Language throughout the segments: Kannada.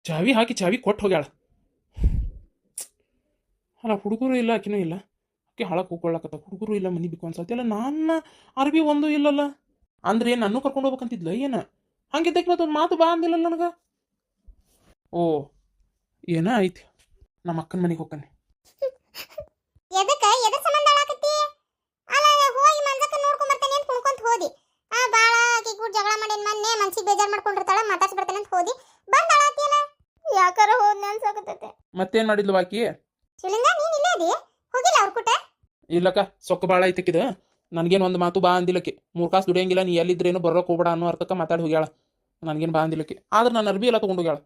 ಚಾವಿ ಹಾಕಿ ಚಾವಿ ಕೊಟ್ಟು ಹೋಗ್ಯಾಳ. ಅಲ್ಲ ಹುಡುಗರು ಇಲ್ಲ ಆಕಿನೂ ಇಲ್ಲ. ಆಕೆ ಹಾಳಕ್ಕೆ ಹೋಗ್ಕೊಳ್ಳಕತ್ತ. ಹುಡುಗರು ಇಲ್ಲ ಮನೆ ಬೇಕು ಅನ್ಸತ್ತೆ. ಅಲ್ಲ ನನ್ನ ಅರ್ಬಿ ಒಂದು ಇಲ್ಲಲ್ಲ ಅಂದ್ರೆ ಏನು ನನ್ನೂ ಕರ್ಕೊಂಡು ಹೋಗ್ಬೇಕಂತಿದ್ಲ ಏನ? ಹಂಗಿದ್ದಕ್ಕೆ ಮತ್ತೊಂದು ಮಾತು ಬಾ ಅಂದಿಲ್ಲ ನನಗೆ. ಓ ಏನ ಐತಿ. ನಮ್ಮ ಅಕ್ಕನ ಮನೆಗೆ ಹೋಗ್ತಾನೆ. ಎದಕ್ಕ ಎದ್ರ ಸಂಬಂಧ ಆಳಕತ್ತಿ? ಅಲ್ಲ ಹೋಗಿ ಮಂಜಕ್ಕ ನೋಡ್ಕೊಂಡ್ ಬರ್ತೇನೆ ಅಂತ ಕುಣ್ಕೊಂತ ಹೋದಿ. ಬಾಳ ಆಕಿ ಕೂಡ ಜಗಳ ಮಾಡೇನ್ ಮೊನ್ನೆ ಮನ್ಸಿಗೆ ಬೇಜಾರ್ ಮಾಡ್ಕೊಂಡಿರ್ತಾಳ, ಮಾತಾಡ್ಸಿ ಬರ್ತೇನೆ ಅಂತ ಹೋದಿ. ಬಂದ್ ಅಳಾತಿಯಲ್ಲ ಯಾಕಾರ ಹೋದ್ನ ಅನ್ಸಕತ್ತೈತೆ. ಮತ್ತೇನ್ ಮಾಡಿದ್ಲು ಆಕಿ? ಶಿವಲಿಂಗ ನೀನ್ ಇಲ್ಲೇ ಅದಿ? ಹೋಗಿಲ್ಲ ಅವ್ರ ಕೂಟ? ಇಲ್ಲಕ್ಕ ಸೊಕ್ಕ ಭಾಳ ಐತಕ್ಕಿದ. ನನಗೇನು ಒಂದು ಮಾತು ಬಾ ಅಂದಿಲ್ಲಕ್ಕೆ. 3 ಕಾಸು ದುಡಿಯಂಗಿಲ್ಲ, ನೀ ಎಲ್ಲಿದ್ರೇನು ಬರೋಕೆ ಹೋಗ್ಬೇಡ ಅನ್ನೋ ಅರ್ಥಕ್ಕೆ ಮಾತಾಡಿ ಹೋಗ್ಯಾಳ. ನನಗೇನು ಬಾ ಅಂದಿಲ್ಲಕ್ಕೆ. ಆದ್ರೆ ನಾನು ಅರ್ಬಿ ಎಲ್ಲ ತೊಗೊಂಡು ಹೋಗ್ಯಾಳ.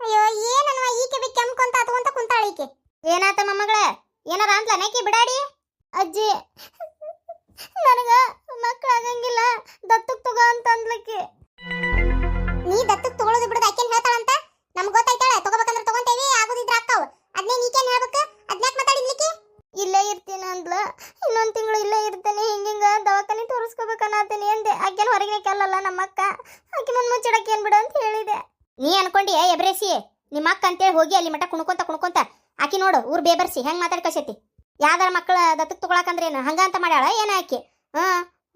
ಅಯ್ಯೋ ಏನನ್ವ ಈಕೆ ಬಿ ಕೆಮ್ಕೊಂತ ಅತ್ಕೊಂತ ಕುಂತಾಳ ಈಕೆ. ಏನಾತ ಮೊಮ್ಮಗಳ? ಏನಾರ ಅಂದ್ಲ ನೇಕಿ ಬಿಡಾಡಿ? ಅಜ್ಜಿ ನನಗ ಮಕ್ಕಳಾಗಂಗಿಲ್ಲ, ದತ್ತಕ್ ತಗೋ ಅಂತ ಅಂದ್ಲಕ್ಕೆ. ನೀ ದತ್ತಕ್ ತಗೊಳ್ಳೋದು ಬಿಡೋದು ಆಕೆನ್ ಹೇಳ್ತಾಳಂತ ನಮ್ಗೆ ಗೊತ್ತಾಯ್ತಾಳ. ತಗೋಬೇಕಂದ್ರೆ ತಗೊಂತೇವಿ, ಆಗೋದಿದ್ರ ಅಕ್ಕಾವು. ಅದನ್ನೇ ನೀಕೇನ್ ಹೇಳ್ಬೇಕು? ಅದ್ನ್ಯಾಕ್ ಮಾತಾಡಿದ್ಲಿಕ್ಕೆ? ಇಲ್ಲೇ ಇರ್ತೀನಿ ಅಂದ್ಲ. ಇನ್ನೊಂದು ತಿಂಗಳು ಇಲ್ಲೇ ಇರ್ತೇನೆ, ಹಿಂಗಿಂಗ ದವಾಖಾನೆ ತೋರಿಸ್ಕೋಬೇಕನ್ನತೀನಿ ಅಂದೆ. ಆಕೆನ್ ಹೊರಗಿನ ಕೆಲ್ಲಲ್ಲ ನಮ್ಮಕ್ಕ. ಆಕೆ ಮುಚ್ಚಿಡಕ್ಕೆ ಏನ್ ಬಿಡ ಅಂತ ಹೇಳಿದೆ. ನೀ ಅನ್ಕೊಂಡಿ ಎಬ್ರೇಸಿ ನಿಮ್ಮ ಅಕ್ಕ ಅಂತೇಳಿ ಹೋಗಿ ಅಲ್ಲಿ ಮಠ ಕುಣ್ಕೊಂತ ಆಕಿ ನೋಡು ಊರ್ ಬೇಬರ್ಸಿ ಹೆಂಗ್ ಮಾತಾಡ್ಕಸೈತಿ. ಯಾವ್ದಾರ ಮಕ್ಕಳ ದತ್ತಕ್ ತಗೊಳಕಂದ್ರೆ ಏನು ಹಂಗ ಅಂತ ಮಾಡ್ಯಾಳ ಏನ ಆಕಿ?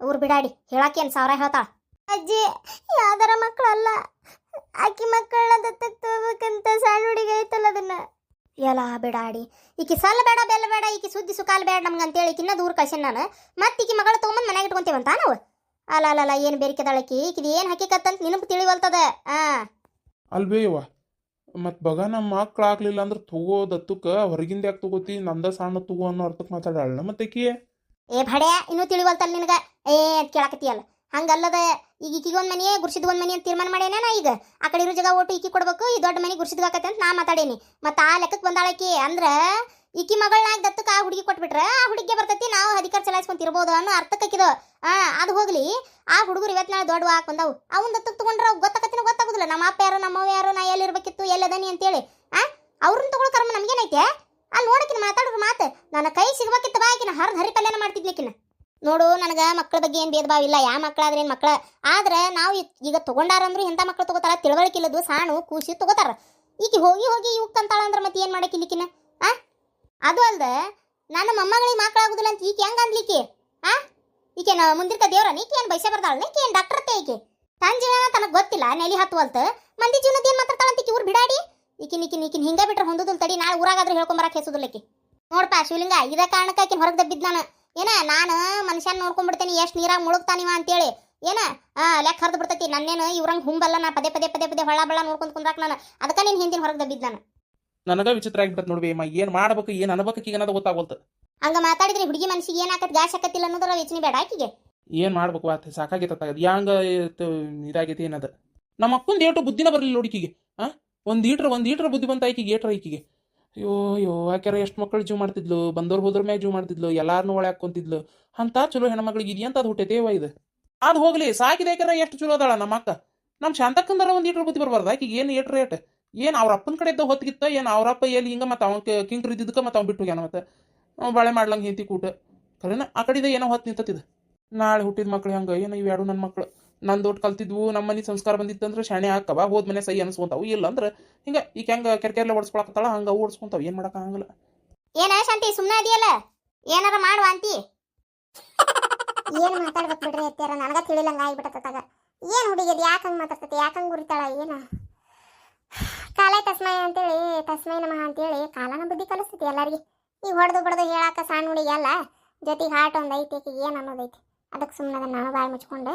ಊರ್ ಬಿಡಾಡಿ ಹೇಳಾಕೇನ್ 1000 ಹೇಳ್ತಾಳ. ಅಜ್ಜಿ ಯಾವ್ದಾರ ಮಕ್ಕಳಲ್ಲ, ಆಕಿ ಮಕ್ಕಳನ್ನ ದತ್ತಕ್ ತಗೋಬೇಕಂತ ಸಣ್ಣ ಹುಡುಗಿ ಐತಲ್ಲ ಅದನ್ನ. ಎಲ್ಲ ಬಿಡಾಡಿ ಈಕಿ ಸಲ್ಲ ಬೇಡ ಬೆಲ್ಲ ಬೇಡ, ಈಕಿ ಸುದ್ದಿ ಸುಕಾಲ್ ಬೇಡ ನಮ್ಗೆ ಅಂತೇಳಿ ಇನ್ನ ದೂರ ಕಳ್ಸೇನ್ ನಾನು. ಮತ್ತೆ ಈಕಿ ಮಗಳ ತಗೊಂಬಂದ್ ಮನ್ಯಾಗ ಇಟ್ಕೊಂತೀವಂತ ನಾವು. ಅಲ್ಲ ಏನ್ ಬೇರಿಕೆದಾಳಕಿ ಈಕಿದ್ ಏನ್ ಹಾಕಿಕತ್ತಂತ ನಿನಗ್ ತಿಳಿವಲ್ತದ. ಅಲ್ಬೇಯವ್ವ, ಮತ್ತು ಬಗ ನಮ್ಮ ಮಕ್ಳು ಆಗ್ಲಿಲ್ಲ ಅಂದ್ರೆ ತಗೋ ದತ್ತಕ್ಕೆ, ಹೊರಗಿಂದ ಯಾಕೆ ತಗೋತಿ, ನಂದ ಸಣ್ಣ ತಗೋ ಅನ್ನೋ ಅರ್ಥಕ್ಕೆ ಮಾತಾಡಲ್ಲ ಮತ್ತೆ ಆಕಿ. ಏ ಭಡ್ಯಾ ಇನ್ನೂ ತಿಳಿವಲ್ತಲ್ಲ ನಿನಗ? ಅಂತ ಕೇಳಕತ್ತೀಯಲ್ಲ. ಹಂಗಲ್ಲದ ಈಗ ಈಕಿಗೆ ಒಂದು ಮನೆ ಗುರ್ಸಿದ್ ಒಂದು ಮನೆ ಅಂತ ತೀರ್ಮಾನ ಮಾಡೇನ ನಾ. ಈಗ ಆ ಕಡೆ ಇರೋ ಜಾಗ ಓಟು ಈಕಿ ಕೊಡ್ಬೇಕು, ಈ ದೊಡ್ಡ ಮನೆ ಗುರ್ಸಿದ್ಗಾಕತ್ತೆ ಅಂತ ನಾ ಮಾತಾಡೇನಿ. ಮತ್ತು ಆ ಲೆಕ್ಕಕ್ಕೆ ಬಂದಾಳಕಿ ಅಂದ್ರೆ ಈಕಿ ಮಗಳನ್ನಾಗ ದತ್ತಕ್ಕೆ ಆ ಹುಡುಗಿ ಕೊಟ್ಬಿಟ್ರೆ ಆ ಹುಡುಗಿಗೆ ಬರ್ತೈತಿ, ನಾವು ಅಧಿಕಾರ ಚಲಾಯಿಸ್ಕೊಂತಿರ್ಬೋದು ಅನ್ನೋ ಅರ್ಥಕ್ಕಿದು. ಅದು ಹೋಗ್ಲಿ, ಆ ಹುಡುಗರು ಇವತ್ತು ನಾಳೆ ದೊಡ್ಡ ಹಾಕಿ ಬಂದವು. ಅವ್ನು ದತ್ತಕ್ಕೆ ತಗೊಂಡ್ರೆ ಅವು ಗೊತ್ತಾಗತ್ತಿನ ಗೊತ್ತಾಗೋದಿಲ್ಲ ನಮ್ಮ ಅಪ್ಪ ಯಾರು ನಮ್ಮವ ಯಾರು, ನಾ ಎಲ್ಲಿರ್ಬೇಕಿತ್ತು ಎಲ್ಲದನಿ ಅಂತೇಳಿ. ಅವ್ರನ್ನ ತಗೊಳ್ಳೋ ಕರ್ಮ ನಮ್ಗೇನೈತೆ? ಅಲ್ಲಿ ನೋಡಕಿನ ಮಾತಾಡೋರು ಮಾತು ನನ್ನ ಕೈ ಸಿಗ್ಬೇಕಿತ್ತು ಬಾ, ಆಕಿನ ಹರಿ ಪಲ್ಯನ ಮಾಡ್ತಿದ್ಲಿಕ್ಕಿನ. ನೋಡು ನನಗೆ ಮಕ್ಕಳ ಬಗ್ಗೆ ಏನು ಭೇದ ಭಾವ ಇಲ್ಲ, ಯಾವ ಮಕ್ಕಳಾದ್ರೆ ಏನು ಮಕ್ಕಳ. ಆದ್ರೆ ನಾವು ಈಗ ತಗೊಂಡಾರಂದ್ರು ಎಂಥ ಮಕ್ಕಳು ತಗೋತಾರ? ತಿಳುವಳಿಕೆ ಇಲ್ಲದು ಸಾಣು ಕೂಸಿ ತಗೋತಾರ. ಈಗ ಹೋಗಿ ಇವ್ ಕಂತಾಳ ಅಂದ್ರೆ ಮತ್ತೆ ಏನು ಮಾಡಕ್ಕೆ ಇಲ್ಲಿಕಿನ? ಅದು ಅಲ್ದೆ ನನ್ನ ಮೊಮ್ಮಗಳಿಗೆ ಮಕ್ಕಳಾಗುದಿಲ್ಲ ಅಂತ ಈಕೆ ಹೆಂಗ ಅಂದ್ಲಿಕ್ಕೆ? ಈಕೆ ಮುಂದಿರ್ಕ ದೇವ್ರ ಈಕೆ ಏನು ಬೈಸೆ ಬರ್ದಾಳ? ಈಕೆ ಏನು ಡಾಕ್ಟರ್ ಅತ್ತೆ? ಈಕೆ ತನ್ನ ಜೀವನ ತನಗೆ ಗೊತ್ತಿಲ್ಲ, ನೆಲಿ ಹತ್ತುವಲ್ತ ಮಂದಿ ಜೀವನದ ಏನು ಮಾತಾಡ್ತಾಳಂತ ಊರು ಬಿಡಾಡಿ. ಈಕಿನ ಹಿಂಗ ಬಿಟ್ರೆ ಹೊಂದುದಿಲ್ಲ ತಡಿ, ನಾಳೆ ಊರಾಗಾದ್ರೆ ಹೇಳ್ಕೊಂಬರಕ್ಕೆ ಹೆಸುದಿಲ್ಲಕ್ಕೆ. ನೋಡ್ಪಾ ಶಿವಲಿಂಗ, ಇದ ಕಾರಣಕ್ಕೆ ಆಕಿನ ಹೊರಗೆ ದಬ್ಬಿದ್ ನಾನು ಮನುಷ್ಯನ ನೋಡ್ಕೊಂಡ್ಬಿಡ್ತೇನೆ ಎಷ್ಟು ನೀರಾಗ ಮುಳುಗ್ತಾನಿವ ಅಂತೇಳಿ. ಲೆಕ್ಕ ಹರಿದು ಬಿಡ್ತೈತಿ ನನ್ನೇನು ಇವ್ರಂಗೆ ಹುಂಬಲ್ಲ. ನಾ ಪದೇ ಹೊಳ್ಳ ಬಳ್ಳ ನೋಡ್ಕೊಂಡ್ ಕುಂದ್ರಾಕ ನಾನು. ಅದಕ್ಕೆ ನೀನು ಹಿಂದಿನ ಹೊರಗೆ ದಬ್ಬಿದ್ ನಾನು. ನನಗ ವಿಚಿತ್ರ ಆಗಿಬಿಟ್ಟತ್ ನೋಡ್ಬಿ ಅಮ್ಮ. ಏನು ಮಾಡ್ಬೇಕು ಏನು ಅನ್ಬೇಕು ಈಗ ಅನ್ನೋದು ಗೊತ್ತಾಗೋಲ್ತು. ಹಂಗ ಮಾತಾಡಿದ್ರೆ ಹುಡುಗಿ ಮನಸ್ಸಿಗೆ ಏನಾಕತ್ ಗಾಸ್ ಹಾಕತ್ತಿಲ್ಲ ಅನ್ನೋದರ ಯೋಚನೆ ಬೇಡ ಆಕಿಗೆ. ಏನು ಮಾಡ್ಬೇಕು ಆತ ಸಾಕಾಗೈತ ಯಾಂಗ ಇದಾಗೈತಿ ಏನದ. ನಮ್ಮ ಅಕ್ಕಂದು ಏಟು ಬುದ್ಧಿನ ಬರಲಿಲ್ಲ ನೋಡಿಕಿಗೆ. ಒಂದು ಈಟ್ರ ಬುದ್ಧಿ ಬಂತ ಆಕಿಗೆ, ಏಟ್ರ ಈಕಿಗೆ. ಅಯ್ಯೋ ಯಾಕ್ಯಾರ ಎಷ್ಟು ಮಕ್ಕಳು ಜೀವ ಮಾಡ್ತಿದ್ಲು, ಬಂದವ್ರು ಹೋದ್ರ ಮ್ಯಾಗ ಜೀವ ಮಾಡ್ತಿದ್ಲು, ಎಲ್ಲಾರನ್ನೂ ಒಳಗೆ ಹಾಕೊಂತಿದ್ಲು. ಅಂತ ಚಲೋ ಹೆಣ್ಮಕ್ಳಿಗೆ ಇದು ಎಂತದು ಹುಟ್ಟೈತೇವ ಇದು. ಅದು ಹೋಗ್ಲಿ, ಸಾಕಿದೇಕರ ಎಷ್ಟು ಚಲೋ ಅದಾಳ ನಮ್ಮ ಅಕ್ಕ. ನಮ್ಮ ಶಾಂತಕ್ಕಂದರ ಒಂದು ಈಟ್ರ ಬುದ್ಧಿ ಬರಬಾರ್ದು ಆಕಿಗೆ. ಏನು ಏಟ್ರ ಏಟ್ ಏನು ಅವ್ರ ಅಪ್ಪನ ಕಡೆ ಇದ್ದ ಹೊತ್ತಿಗಿತ್ತ ಏನು ಅವ್ರ ಅಪ್ಪ ಎಲ್ಲಿ ಹಿಂಗೆ ಮತ್ತು ಅವ್ನ ಕಿಂಕ್ರು ಇದ್ದಿದ್ದಕ್ಕೆ ಮತ್ತು ಅವ್ನು ಬಿಟ್ಟು ಹೋಗ್ಯಾನ. ಮತ್ತೆ ಅವ್ನು ಬಾಳೆ ಮಾಡ್ಲಂಗೆ ಹೆಂತಿ ಕೂಟ ಖರೇನ ಆ ಕಡೆದ ಏನೋ ಹೊತ್ತು ನಿಂತತ್ತಿದ್ದು. ನಾಳೆ ಹುಟ್ಟಿದ ಮಕ್ಳು ಹಂಗೆ ಏನೋ ಇವೆರಡು ನನ್ನ ಮಕ್ಳು ನಂದು ಒಟ್ಟು ಕಲ್ತಿದ್ವು, ನಮ್ಮ ಮನೆ ಸಂಸ್ಕಾರ ಬಂದಿತ್ತಂದ್ರೆ ಶಾಣೆ ಹಾಕವ, ಹೋದ ಮನೆ ಸೈ ಅನ್ಸ್ಕೊಂತಾವು. ಇಲ್ಲ ಅಂದ್ರೆ ಹಿಂಗೆ ಈಗ ಹೆಂಗೆ ಕೆರ್ಕೆರ್ಲೆ ಓಡಿಸ್ಕೊಳಕತ್ತಾಳ ಹಂಗೆ ಓಡಿಸ್ಕೊಂತಾವ. ಏನು ಮಾಡೋಕ್ಕಾಗಲ್ಲ. ಏನ ಶಾಂತಿ ಸುಮ್ಮನೆ ಅದೆಯಲ್ಲ, ಏನಾರ ಮಾಡುವ ಅಂತಿ. ಏನು ಮಾತಾಡ್ಬೇಕು ಬಿಡ್ರಿ ಅತ್ಯಾರ, ನನಗ ತಿಳಿಲಂಗ ಆಗಿಬಿಟ್ಟತ್ತಾಗ. ಏನು ಹುಡುಗಿದ್ ಯಾಕೆ ಹಂಗೆ ಮಾತಾಡ್ತೈತಿ, ಯಾಕೆ ಹಂಗೆ ಗುರಿತಾಳ ಏನು? ಕಾಲ ತಸ್ಮೈ ನಮಃ ಅಂತೇಳಿ ಕಾಲನ ಬುದ್ಧಿ ಕಲಿಸ್ತೈತಿ ಎಲ್ಲರಿಗೆ. ಈಗ ಹೊಡೆದು ಬಡ್ದು ಹೇಳಾಕ ಸಣ್ಣ ಹುಡುಗಿ ಅಲ್ಲ, ಜೊತೆಗೆ ಹಾರ್ಟ್ ಒಂದು ಐತಿ, ಆಕಿಗೆ ಏನು ಅನ್ನೋದೈತಿ. ಅದಕ್ಕೆ ಸುಮ್ಮನೆ ನಾನು ಬಾಯಿ ಮುಚ್ಕೊಂಡೆ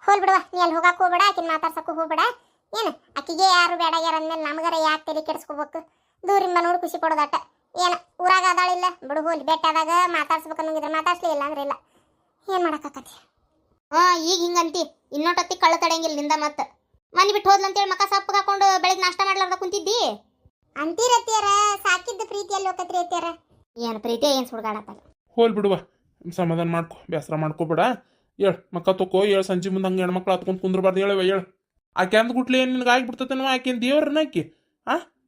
ಹೋಲ್ ಬಿಡುವ. ನೀ ಅಲ್ಲಿ ಹೋಗಕ್ಕೆ ಹೋಗ್ಬೇಡ, ಆಕಿನ ಮಾತಾಡ್ಸಕ್ಕೂ ಹೋಗ್ಬೇಡ. ಏನು ಆಕಿಗೆ ಯಾರು ಬೇಡ ಯಾರ ಅಂದ್ಮೇಲೆ ನಮಗರ ಯಾಕೆ ತಲೆ ಕೆಡಿಸ್ಕೋಬೇಕು? ದೂರಿಂದ ನೋಡಿ ಖುಷಿ ಪಡೋದಟ್ಟ. ಏನು ಊರಾಗ ಅದಾಳಿಲ್ಲ ಬಿಡು, ಹೋಲಿ ಬೆಟ್ಟಾದಾಗ ಮಾತಾಡ್ಸ್ಬೇಕು ಅನ್ನೋಂಗಿದ್ರೆ ಮಾತಾಡ್ಸ್ಲಿ, ಇಲ್ಲ ಅಂದ್ರೆ ಇಲ್ಲ. ಏನು ಮಾಡೋಕ್ಕಾಕತಿ? ಈಗ ಹಿಂಗಂತಿ ಇನ್ನೊಟ್ಟತ್ತಿ ಕಳ್ಳ ತಡೆಯಂಗಿಲ್ಲ ನಿಂದ. ಮತ್ತೆ ಮನೆ ಬಿಟ್ಟು ಹೋದ್ಲಂತೇಳಿ ಮಕ್ಕ ಸಪ್ಪಗೆ ಹಾಕೊಂಡು ಬೆಳಗ್ಗೆ ನಾಷ್ಟ ಮಾಡ್ಲಾರ್ದ ಕುಂತಿದ್ದಿ ಅಂತೀರತ್ತೀರ. ಸಾಕಿದ್ದ ಪ್ರೀತಿಯಲ್ಲಿ ಹೋಗತ್ರಿ ಅತ್ತೀರ. ಏನು ಪ್ರೀತಿ ಏನು ಸುಡ್ಗಾಡತ್ತಲ್ಲ. ಹೋಲ್ ಬಿಡುವ, ಸಮಾಧಾನ ಮಾಡ್ಕೊ, ಬೇಸರ ಮಾಡ್ಕೋಬೇಡ. ಹೇಳು ಮಕ್ಕ ತೊಕೋ, ಹೇಳು ಸಂಜೆ ಮುಂದೆ ಹಂಗೆ ಹೆಣ್ಮಕ್ಳು ಹತ್ಕೊಂಡು ಕುಂದ್ರಬಾರ್ದು. ಹೇಳುವ ಹೇಳು. ಆಕೆ ಅಂದ್ಗುಟ್ಲಿ ಏನು ನಿನಗೆ ಆಗಿಬಿಡ್ತೇನೋ, ಆಕೆನು ದೇವ್ರನ್ನ ಆಕಿ.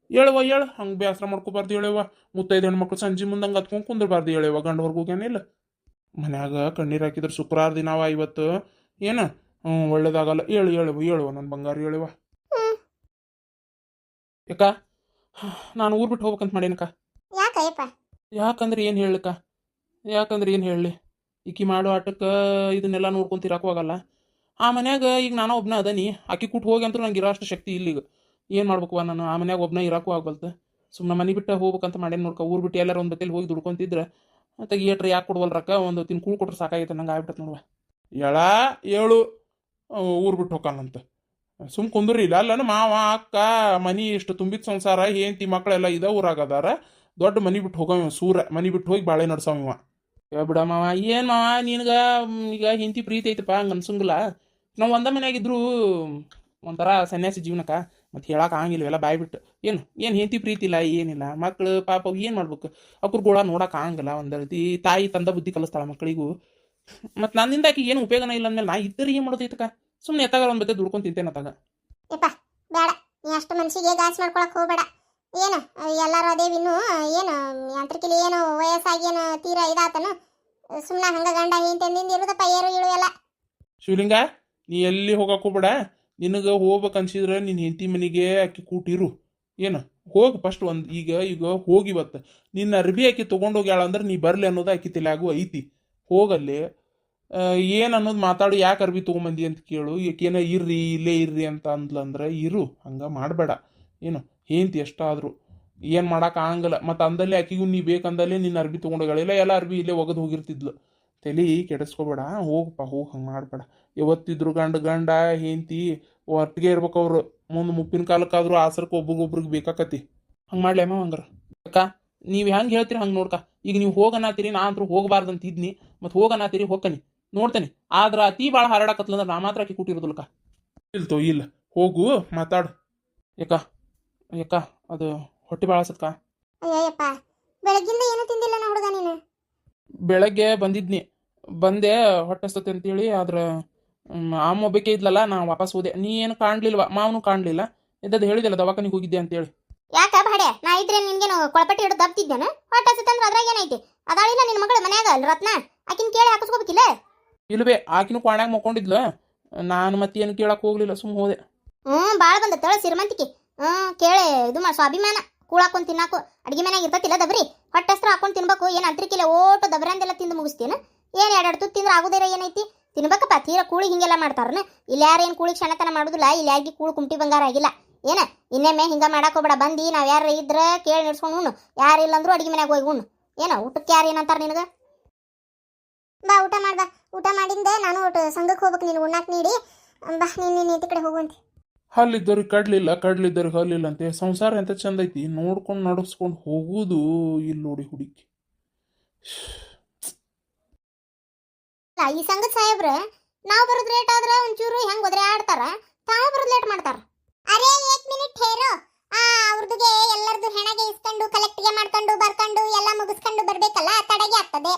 ಹೇಳು ಹಂಗೆ ಬೇಸರ ಮಾಡ್ಕೋಬಾರ್ದು. ಹೇಳುವ ಮುತ್ತೈದು ಹೆಣ್ಮಕ್ಳು ಸಂಜೆ ಮುಂದೆ ಹಂಗೆ ಹತ್ಕೊಂಡು ಕುಂದ್ರಬಾರ್ದು. ಹೇಳುವ ಗಂಡ ಹೊರ್ಗೆ ಹೋಗ್ಯಾನಿಲ್ಲ ಮನ್ಯಾಗ ಕಣ್ಣೀರು ಹಾಕಿದ್ರು. ಶುಕ್ರವಾರ ದಿನವ ಇವತ್ತು. ಏನು ಒಳ್ಳೇದಾಗಲ್ಲ. ಹೇಳುವ ನನ್ನ ಬಂಗಾರ ಹೇಳುವ. ಹ್ಮ್ ಯಾಕ ನಾನು ಊರ್ ಬಿಟ್ಟು ಹೋಗ್ಬೇಕಂತ ಮಾಡೇನಕ್ಕ. ಯಾಕಯ್ಯಪ್ಪ? ಯಾಕಂದ್ರೆ ಏನು ಹೇಳಲಿ, ಈಕಿ ಮಾಡೋ ಆಟಕ್ಕೆ ಇದನ್ನೆಲ್ಲ ನೋಡ್ಕೊಂತಿರಕ್ಕೂ ಆಗಲ್ಲ. ಆ ಮನ್ಯಾಗ ಈಗ ನಾನು ಒಬ್ಬನ ಅದನಿ, ಆಕಿ ಕೂಟ್ ಹೋಗಿ ಅಂತೂ ನಂಗೆ ಇರೋ ಅಷ್ಟು ಶಕ್ತಿ ಇಲ್ಲ. ಈಗ ಏನು ಮಾಡ್ಬೇಕು ನಾನು ಆ ಮನ್ಯಾಗ ಒಬ್ಬನ ಇರೋಕ್ಕೂ ಆಗಬಲ್ತು. ಸುಮ್ಮನೆ ಮನೆ ಬಿಟ್ಟು ಹೋಗ್ಬೇಕಂತ ಮಾಡೇನು ನೋಡ್ಕ. ಊರು ಬಿಟ್ಟು ಎಲ್ಲರೂ ಒಂದು ಬತ್ತೇಲಿ ಹೋಗಿ ದುಡ್ಕೊಂತಿದ್ರೆ ಮತ್ತು ಏಟ್ರಿ ಯಾಕೆ ಕೊಡ್ವಲ್ ರೊಕ್ಕ, ಒಂದು ತಿನ್ ಕೂಳು ಕೊಟ್ರೆ ಸಾಕಾಗೈತೆ ನಂಗೆ ಆಗ್ಬಿಟ್ಟೆ ನೋಡುವ. ಹೇಳು ಊರು ಬಿಟ್ಟು ಹೋಗಲ್ಲಂತ ಸುಮ್ ಕುಂದ್ರಿ ಇಲ್ಲ ಅಲ್ಲನ ಮಾವ ಅಕ್ಕ ಮನಿ ಇಷ್ಟು ತುಂಬಿದ ಸಂಸಾರ, ಹೆಂಡತಿ ಮಕ್ಕಳೆಲ್ಲ ಇದ ಊರಾಗದಾರ. ದೊಡ್ಡ ಮನಿ ಬಿಟ್ಟು ಹೋಗವ ಸೂರ, ಮನಿ ಬಿಟ್ಟು ಹೋಗಿ ಬಾಳೆ ನಡ್ಸವ ಇವ. ಬಿಡ ಮಾವ, ಏನು ಮಾವ ನಿನಗೆ ಈಗ ಹೆಂಡತಿ ಪ್ರೀತಿ ಐತಪ್ಪ ಹಂಗೆ ಅನ್ಸಂಗಿಲ್ಲ. ನಾವು ಒಂದ ಮನ್ಯಾಗಿದ್ರು ಒಂಥರ ಸನ್ಯಾಸಿ ಜೀವನಕ್ಕೆ ಮತ್ತು ಹೇಳಕ್ಕೆ ಆಗಂಗಿಲ್ಲ ಎಲ್ಲ ಬಾಯ್ಬಿಟ್ಟು. ಏನು ಹೆಂಡತಿ ಪ್ರೀತಿ ಇಲ್ಲ ಏನಿಲ್ಲ, ಮಕ್ಳು ಪಾಪ ಏನು ಮಾಡ್ಬೇಕು, ಅವ್ರ ಗೋಳ ನೋಡಕ್ಕೆ ಆಗಂಗಿಲ್ಲ. ಒಂದು ರೀತಿ ತಾಯಿ ತಂದ ಬುದ್ಧಿ ಕಲಿಸ್ತಾಳ ಮಕ್ಕಳಿಗೂ. ಮತ್ತು ನನ್ನಿಂದ ಆಕಿ ಏನು ಉಪಯೋಗನ ಇಲ್ಲ ಅಂದಮೇಲೆ ನಾ ಇದ್ದರೆ ಏನು ಮಾಡೋದೈತಕ್ಕ. ಸುಮ್ಮನೆ ಎತ್ತಾಗ ಒಂದು ಬತ್ತೆ ದುಡ್ಕೊಂಡು ತಿಂತೇನೆ ಅತ್ತಾಗ. ಯಪ್ಪ ಬೇಡ, ನೀ ಅಷ್ಟು ಮನ್ಸಿಗೆ ಗಾಸ್ ಮಾಡ್ಕೊಳಕ್ ಹೋಗ್ಬೇಡ. ಏನು ಎಲ್ಲಾರು ಅದೇವಿ ಇನ್ನು ಏನು ಯಾಂತ್ರಿಕಲಿ ಏನು ವಯಸ್ಸಾಗಿ ಏನು ತೀರಾ ಇದಾತನು. ಸುಮ್ಮನೆ ಹಂಗ ಗಂಡ ಹಿಂತಂದಿಂದ ಇರುದಪ್ಪ ಏರು ಇಳು ಎಲ್ಲ. ಶಿವಲಿಂಗ, ನೀ ಎಲ್ಲಿ ಹೋಗಕ್ಕೆ ಹೋಗ್ಬೇಡ. ನಿನಗೆ ಹೋಗ್ಬೇಕು ಅನ್ಸಿದ್ರೆ ನಿನ್ನ ಹೆಂಡತಿ ಮನೆಗೆ ಆಕಿ ಕೂಟಿರು. ಏನು ಹೋಗಿ ಫಸ್ಟ್ ಈಗ ಹೋಗಿವತ್ತು ನಿನ್ನ ಅರ್ಬಿ ಆಕಿ ತೊಗೊಂಡೋಗ್ಯಾಳ ಅಂದ್ರೆ ನೀ ಬರಲಿ ಅನ್ನೋದು ಆಕಿ ತಲೆಯಾಗೂ ಐತಿ. ಹೋಗಲ್ಲಿ ಏನು ಅನ್ನೋದು ಮಾತಾಡು. ಯಾಕೆ ಅರ್ಬಿ ತೊಗೊಂಬಂದಿ ಅಂತ ಕೇಳು. ಏನ ಇಲ್ಲೇ ಇರ್ರಿ ಅಂತ ಅಂದ್ಲಂದ್ರೆ ಇರು, ಹಂಗೆ ಮಾಡಬೇಡ. ಏನು ಹೆಂಡತಿ ಎಷ್ಟಾದರೂ ಏನು ಮಾಡೋಕೆ ಆಗಂಗಿಲ್ಲ. ಮತ್ತು ಅಂದಲ್ಲೇ ಆಕಿಗೂ ನೀ ಬೇಕಂದಲ್ಲೇ ನಿನ್ನ ಅರ್ಬಿ ತೊಗೊಂಡೋಗಳಿಲ್ಲ, ಎಲ್ಲ ಅರ್ಬಿ ಇಲ್ಲೇ ಒಗದು ಹೋಗಿರ್ತಿದ್ಲು. ತಲೆ ಕೆಡಿಸ್ಕೋಬೇಡ, ಹೋಗಪ್ಪ ಹೋಗಿ ಹಂಗೆ ಮಾಡಬೇಡ. ಯಾವತ್ತಿದ್ರು ಗಂಡ ಹೆಂಡತಿ ಒಟ್ಟಿಗೆ ಇರ್ಬೇಕು. ಅವರು ಮುಂದೆ ಮುಪ್ಪಿನ ಕಾಲಕ್ಕಾದ್ರೂ ಆಸರಕ್ಕೆ ಒಬ್ರಿಗೊಬ್ರಿಗೆ ಬೇಕಾಕತಿ. ಹಂಗೆ ಮಾಡ್ಲಿ ಅಮ್ಮ ಹಂಗಾರ. ಅಕ್ಕ ನೀವು ಹೆಂಗೆ ಹೇಳ್ತೀರಿ ಹಂಗೆ ನೋಡ್ಕ. ಈಗ ನೀವು ಹೋಗನಾತೀರಿ, ನಾ ಅಂತೂ ಹೋಗಬಾರ್ದಂತ ಇದ್ನಿ, ಮತ್ತು ಹೋಗನಾತೀರಿ ಹೋಗ್ಕನಿ ನೋಡ್ತೇನೆ. ಆದ್ರೆ ಅತಿ ಭಾಳ ಹಾರಾಡಕತ್ಲಂದ್ರೆ ನಾ ಮಾತ್ರ ಆಕಿ ಕೂಟಿರೋದಿಲ್ಲಕ್ಕ. ಇಲ್ಲ ಹೋಗು ಮಾತಾಡು. ಯಾಕ ಅದು ಹೊಟ್ಟೆ ಭಾಳ ಸತ್ಕ. ಅಯ್ಯಪ್ಪ ಬೆಳಗ್ಗಿಂದ ಏನು ತಿಂದಿಲ್ಲ ನಾ ಹುಡುಗ ನೀನು. ಬೆಳಗ್ಗೆ ಬಂದೆ ಹೊಟ್ಟೆ ಹಸ್ತತೆ ಅಂತೇಳಿ. ಆದ್ರೆ ಅಮ್ಮ ಒಬ್ಬಕ್ಕೆ ಇದ್ಲಲ್ಲ, ನಾ ವಾಪಸ್ ಹೋದೆ. ನೀ ಏನು ಕಾಣ್ಲಿಲ್ವ, ಮಾವನು ಕಾಣಲಿಲ್ಲ. ಇದ್ದದ್ದು ಹೇಳಿದೆಲ್ಲ ದವಾಖಾನಿಗೆ ಹೋಗಿದ್ದೆ ಅಂತೇಳಿ. ಯಾಕ ಬಾಡೆ ನಾ ಇದ್ರೆ ನಿನ್ಗೇನು ಕೊಳಪಟ್ಟಿ ಹಿಡಿದು ದಬ್ತಿದ್ದೇನು? ಹೊಟ್ಟೆ ಹಸಿತಂದ್ರೆ ಅದ್ರಾಗ ಏನೈತಿ? ಅದಾಳಿಲ್ಲ ನಿನ್ನ ಮಗಳು ಮನ್ಯಾಗ ರತ್ನ, ಆಕಿನ ಕೇಳಿ ಹಾಕಿಸ್ಕೋಬೇಕಿಲ್ಲ. ಇಲ್ವೇ ಆಕಿನೂ ಕ್ವಾಣ್ಯಾಗ ಮಕ್ಕೊಂಡಿದ್ಲು. ನಾನು ಮತ್ತೇನು ಕೇಳಕ್ಕೆ ಹೋಗ್ಲಿಲ್ಲ, ಸುಮ್ಮ ಹೋದೆ. ಭಾಳ ಬಂದತ್ತಳ ಸಿರಿಮಂತಿಕೆ. ಕೇಳಿ ಇದು ಸ್ವಾಭಿಮಾನ ಕೂಳಾಕೊಂಡ್ ತಿನ್ನಾಕು. ಅಡಿಗೆ ಮನ್ಯಾಗ ಇರ್ತತಿಲ್ಲ ದಬ್ರಿ, ಹೊಟ್ಟೆ ಹಸ್ರು ಹಾಕೊಂಡು ತಿನ್ಬೇಕು. ಏನು ಅಂತ್ರಿಕಿಲ್ಲ ಓಟು ದಬ್ರಂದೆಲ್ಲ ತಿಂದು ಮುಗಿಸ್ತೇನು? ಏನು ಎರಡು ತುತ್ತು ತಿಂದ್ರೆ ಆಗುದೇರ ಏನೈತಿ? ತಿನ್ಬೇಕಪ್ಪ. ತೀರಾ ಕೂಳಿ ಹಿಂಗೆಲ್ಲ ಮಾಡ್ತಾರನ? ಇಲ್ಲಿ ಯಾರು ಏನು ಕೂಳಿಗೆ ಕ್ಷಣತನ ಮಾಡೋದಿಲ್ಲ. ಇಲ್ಲಿ ಯಾರಿಗೆ ಕೂಳು ಕುಂಟಿ ಬಂಗಾರ ಆಗಿಲ್ಲ. ಏನ ಇನ್ನೊಮ್ಮೆ ಹಿಂಗೆ ಮಾಡಕ್ಕೆ ಹೋಗ್ಬೇಡ. ಬಂದು ನಾವು ಯಾರು ಇದ್ರೆ ಕೇಳಿ ನಿಡ್ಸ್ಕೊಂಡು ಉಣ್ಣು, ಯಾರು ಇಲ್ಲಂದ್ರೂ ಅಡಿಗೆ ಮನ್ಯಾಗ ಹೋಗಿ ಉಣ್ಣು. ಏನೋ ಊಟಕ್ಕೆ ಯಾರು ಏನಂತಾರೆ ನಿನಗೆ? ಬಾ ಊಟ ಮಾಡ್ಬಾ. ಊಟ ಮಾಡಿಂದ ನಾನು ಸಂಘಕ್ಕೆ ಹೋಗ್ಬೇಕು, ನೀನು ಉಣ್ಣಾಕ್ ನೀಡಿ. ಬಾ ನೀನು ನೀತಿ ಕಡೆ ಹೋಗುವಂತೆ. ಹಲ್ಲಿದ್ದವ್ರಿಗೆ ಕಡ್ಲಿದ್ದವ್ರಿಗೆ ಹಲ್ಲಿಲ್ಲ ಅಂತೆ. ಸಂಸಾರ ಎಂತ ಚಂದ ಐತಿ, ನೋಡ್ಕೊಂಡು ನಡ್ಸ್ಕೊಂಡು ಹೋಗುದು. ಇಲ್ಲಿ ನೋಡಿ ಹುಡುಕಿ ಈ ಸಂಘದ ಸಾಹೇಬ್ರ ನಾವು ಬರೋದು ಲೇಟ್ ಆದ್ರೆ ಒಂಚೂರು ಹೆಂಗ್ ಒದ್ರೆ ಆಡ್ತಾರ, ತಾವು ಬರೋದು ಲೇಟ್ ಮಾಡ್ತಾರ. ಅರೇ 1 ಮಿನಿಟ್ ಹೇರೋ. ಅವ್ರದಿಗೆ ಎಲ್ಲರದು ಹೆಣಗೆ ಇಸ್ಕೊಂಡು ಕಲೆಕ್ಟ್ಗೆ ಮಾಡ್ಕೊಂಡು ಬರ್ಕೊಂಡು ಎಲ್ಲ ಮುಗಿಸ್ಕೊಂಡು ಬರ್ಬೇಕಲ್ಲ, ತಡಗೆ ಆಗ್ತದೆ.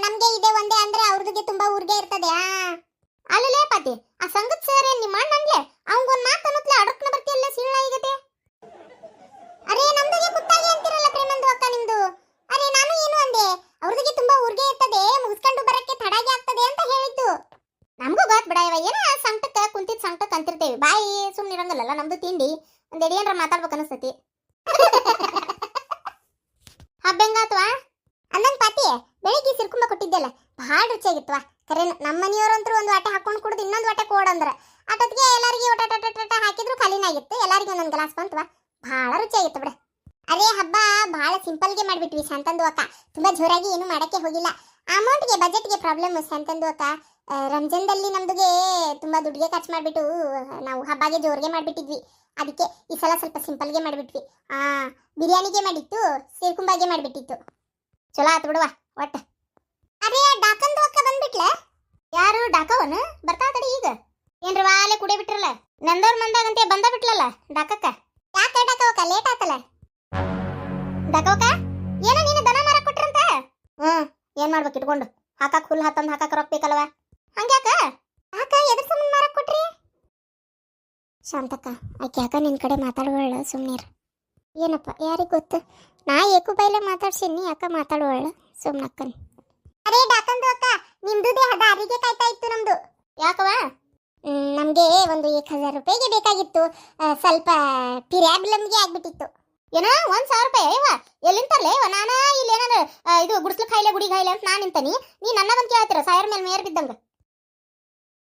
ನಮ್ಗೆ ಇದೆ ಒಂದೇ ಅಂದ್ರೆ ಅವ್ರದಿಗೆ ತುಂಬಾ ಊರ್ಗೆ ಇರ್ತದೆ. ಅಲ್ಲೇ ಪಾತಿ ಆ ಸಂಘದ ಸರ್ ಏನ್ ನಿಮ್ಮ ಅಣ್ಣನ್ಲೆ ಅವಂಗೊಂದು ಮಾತು ಅನ್ನತ್ಲೆ ಅಡಕ್ನ ಬರ್ತಿಯಲ್ಲ ಸೀಳ್ಳ ಈಗತೆ. ಅರೇ ನಮ್ದಿಗೆ ಕುತ್ತಾಗಿ ಅಂತಿರಲ್ಲ ಪ್ರೇಮಂದು ಅಕ್ಕ ನಿಮ್ದು. ಅರೇ ನಾನು ಏನು ಅಂದೆ, ಅವ್ರದಿಗೆ ತುಂಬಾ ಊರ್ಗೆ ಇರ್ತದೆ, ಮುಗಿಸ್ಕೊಂಡು ಬರಕ್ಕೆ ತಡಗೆ ಆಗ್ತದೆ ಅಂತ ಹೇಳಿದ್ದು. ನಮಗೂ ಗೊತ್ತು ಬಿಡ ಇವ ಏನ ಸಂಕಟಕ್ಕೆ ಕುಂತಿದ್ ಸಂಕಟಕ್ಕೆ ಅಂತಿರ್ತೇವೆ. ಬಾಯಿ ಸುಮ್ಮನೆ ಇರಂಗಿಲ್ಲಲ್ಲ ನಮ್ದು ತಿಂಡಿ. ಒಂದೆಡಿ ಏನ್ರ ಮಾತಾಡ್ಬೇಕು ಅನಿಸ್ತತಿ. ಹಬ್ಬೆಂಗಾತ್ವಾ ಅನ್ನಂಗ್ ಪಾತಿ ಬೆಳಿಗ್ಗೆ ಸಿರ್ಕುಂಬ ಕೊಟ್ಟಿದ್ದೆಲ್ಲ ಭಾಳ ರುಚಿಯಾಗಿತ್ವಾ. ಕರೆ ನಮ್ಮ ಮನೆಯವರಂತೂ ಒಂದು ವಾಟೆ ಹಾಕೊಂಡು ಕುಡ್ದು ಇನ್ನೊಂದು ವಾಟೆ ಕೊಡಂದ್ರ ಅಟತ್ಗೆ ಎಲ್ಲರಿಗೆ ಊಟ ಹಾಕಿದ್ರು ಖಾಲಿನಾಗಿತ್ತು. ಎಲ್ಲರಿಗೂ ಒಂದೊಂದು ಗ್ಲಾಸ್ ಬಂತವಾ, ಭಾಳ ರುಚಿಯಾಗಿತ್ತು ಬಿಡ. ಅರೇ ಹಬ್ಬ ಭಾಳ ಸಿಂಪಲ್ಗೆ ಮಾಡಿಬಿಟ್ವಿ ಶಾಂತಂದು ಅಕ್ಕ. ತುಂಬಾ ಜೋರಾಗಿ ಏನು ಮಾಡಕ್ಕೆ ಹೋಗಿಲ್ಲ. ಅಮೌಂಟ್ಗೆ ಬಜೆಟ್ಗೆ ಪ್ರಾಬ್ಲಮ್ ಶಾಂತಂದು ಅಕ್ಕ. ರಂಜಾನ್ದಲ್ಲಿ ನಮ್ದುಗೆ ತುಂಬಾ ದುಡ್ಡಿಗೆ ಖರ್ಚು ಮಾಡಿಬಿಟ್ಟು ನಾವು ಹಬ್ಬಗೆ ಜೋರಿಗೆ ಮಾಡಿಬಿಟ್ಟಿದ್ವಿ. ಅದಕ್ಕೆ ಈ ಸಲ ಸ್ವಲ್ಪ ಸಿಂಪಲ್ಗೆ ಮಾಡಿಬಿಟ್ವಿ. ಬಿರಿಯಾನಿಗೆ ಮಾಡಿತ್ತು, ಸೀರ್ಕುಂಬಾಗೆ ಮಾಡಿಬಿಟ್ಟಿತ್ತು. ಚಲೋ ಆತು ಬಿಡುವ ಒಟ್ಟ. ಅರೇ ಡಾಕಂದು ಅಕ್ಕ ಬಂದ್ಬಿಟ್ಲ? ಯಾರು ಡಾಕವನು? ಬರ್ತಾ ತಡಿ ಈಗ. ಏನ್ರ ವಾಲೆ ಕುಡಿಯ ಬಿಟ್ರಲ್ಲ, ನಂದವ್ರ ಮಂದಾಗಂತೆ ಬಂದ ಬಿಟ್ಲಲ್ಲ ಡಾಕಕ್ಕ. ಯಾಕ ಡಾಕವಕ್ಕ ಲೇಟ್ ಆತಲ್ಲ? ಡಾಕವಕ್ಕ ಏನೋ ನೀನು ದನ ಮಾರಕ್ ಕೊಟ್ರಂತ? ಏನ್ ಮಾಡ್ಬೇಕು ಇಟ್ಕೊಂಡು ಹಾಕಕ್ ಹುಲ್ ಹತ್ತಂದ್ ಹಾಕಕ್ ರೊಕ್ಕ ಬೇಕಲ್ವ? ಹಂಗ್ಯಾಕ ಯಾಕ ಎದ್ರ ಸಂಬಂಧ ಮಾರಕ್ ಕೊಟ್ರಿ? ಶಾಂತಕ್ಕ ಆಕೆ ಯಾಕ ನಿನ್ ಕಡೆ ಮಾತಾಡುವಳ, ಸುಮ್ನೀರ್. ಏನಪ್ಪ ಯಾರಿಗ ಗೊತ್ತು, ನಾ ಏಕು ಬೈಲೆ ಮಾತಾಡ್ಸಿನಿ, ಯಾಕ ಮಾತಾಡುವಳ ಸುಮ್ನಕ್ಕನ್. ಅರೇ ಡಾಕಂದು ಅಕ್ಕ ನಿಮ್ದುದೇ ದಾರಿಗೆ ಕಾಯ್ತಾ ಇತ್ತು ನಮ್ದು. ಯಾಕವ ನಮಗೆ ಒಂದು 1000 ರೂಪಾಯಿಗೆ ಬೇಕಾಗಿತ್ತು. ಸ್ವಲ್ಪ ಪಿರಾಬ್ಲಮ್ಗೆ ಆಗ್ಬಿಟ್ಟಿತ್ತು. ಏನೋ 1000 ರೂಪಾಯಿ ಅಯ್ಯವ ಎಲ್ಲಿಂದ ತರಲೇ ನಾನು ಇಲ್ಲಿ ಏನಾದ್ರು ಇದು ಗುಡಿಸ್ಲು ಖಾಯಿಲೆ ಗುಡಿ ಖಾಯಿಲೆ ಅಂತ ನಾನು ನಿಂತಾನಿ. ನೀ ನನ್ನ ಬಂದು ಕೇಳ್ತೀರ ಸಾಯರ್ ಮೇಲೆ ಮೇಯರ್ ಬಿದ್ದಂಗೆ.